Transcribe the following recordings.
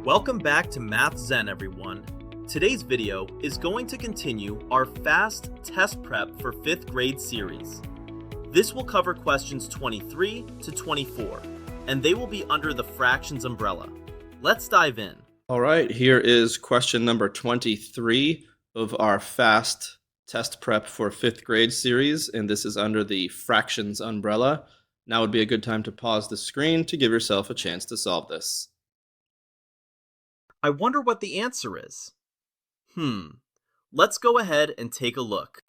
Welcome back to Math Zen, everyone. Today's video is going to continue our fast test prep for 5th grade series. This will cover questions 23 to 24, and they will be under the fractions umbrella. Let's dive in. All right, here is question number 23 of our fast test prep for 5th grade series, and this is under the fractions umbrella. Now would be a good time to pause the screen to give yourself a chance to solve this. I wonder what the answer is. Let's go ahead and take a look.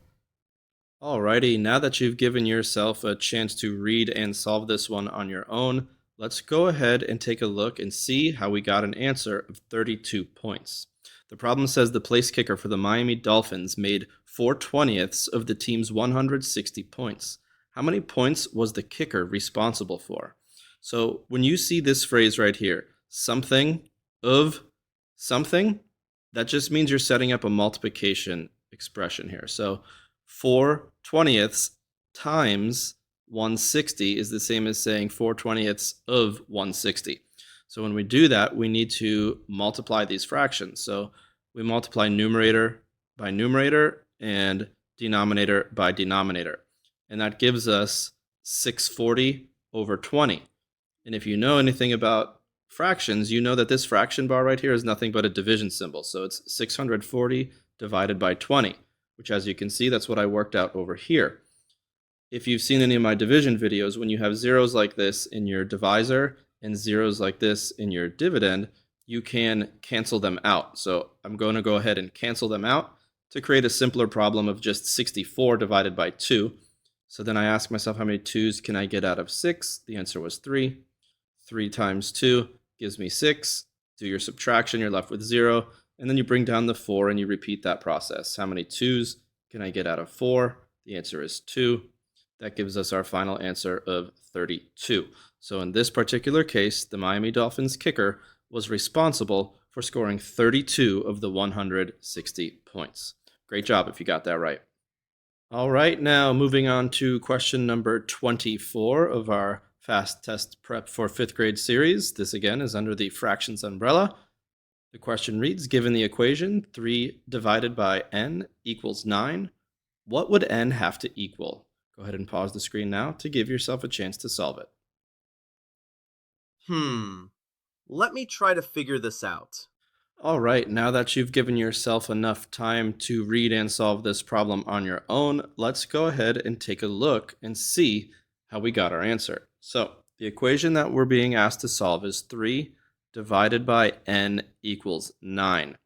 Alrighty, now that you've given yourself a chance to read and solve this one on your own, let's go ahead and take a look and see how we got an answer of 32 points. The problem says the place kicker for the Miami Dolphins made 4/20ths of the team's 160 points. How many points was the kicker responsible for? So when you see this phrase right here, something of something, that just means you're setting up a multiplication expression here. So 4/20ths times 160 is the same as saying 4/20ths of 160. So when we do that, we need to multiply these fractions. So we multiply numerator by numerator and denominator by denominator. And that gives us 640 over 20. And if you know anything about fractions, you know that this fraction bar right here is nothing but a division symbol. So it's 640 divided by 20, which, as you can see, that's what I worked out over here. If you've seen any of my division videos, when you have zeros like this in your divisor and zeros like this in your dividend, you can cancel them out. So I'm going to go ahead and cancel them out to create a simpler problem of just 64 divided by 2. So then I ask myself, how many 2's can I get out of 6? The answer was 3. 3 times 2 gives me 6. Do your subtraction, you're left with 0. And then you bring down the 4 and you repeat that process. How many 2's can I get out of 4? The answer is 2. That gives us our final answer of 32. So in this particular case, the Miami Dolphins kicker was responsible for scoring 32 of the 160 points. Great job if you got that right. All right, now moving on to question number 24 of our fast test prep for 5th grade series. This again is under the fractions umbrella. The question reads, given the equation 3 divided by n equals 9, what would n have to equal? Go ahead and pause the screen now to give yourself a chance to solve it. Let me try to figure this out. All right, now that you've given yourself enough time to read and solve this problem on your own, let's go ahead and take a look and see how we got our answer. So the equation that we're being asked to solve is 3 divided by n equals 9.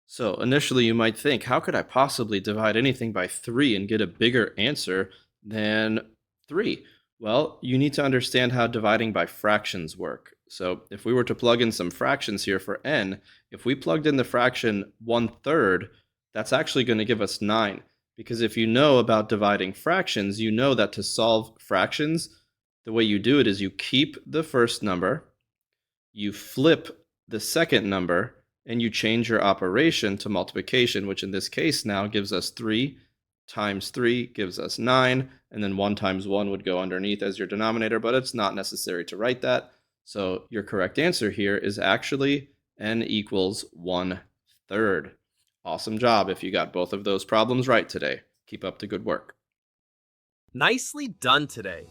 So initially you might think, how could I possibly divide anything by 3 and get a bigger answer than 3? Well, you need to understand how dividing by fractions work. So if we were to plug in some fractions here for n, if we plugged in the fraction 1/3, that's actually going to give us 9. Because if you know about dividing fractions, you know that to solve fractions, the way you do it is you keep the first number, you flip the second number, and you change your operation to multiplication, which in this case now gives us 3 times 3 gives us 9, and then 1 times 1 would go underneath as your denominator, but it's not necessary to write that. So your correct answer here is actually n equals 1/3. Awesome job if you got both of those problems right today. Keep up the good work. Nicely done today.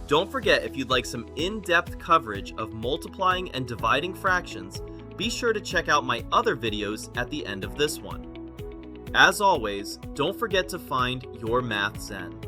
Don't forget, if you'd like some in-depth coverage of multiplying and dividing fractions, be sure to check out my other videos at the end of this one. As always, don't forget to find your Math Zen.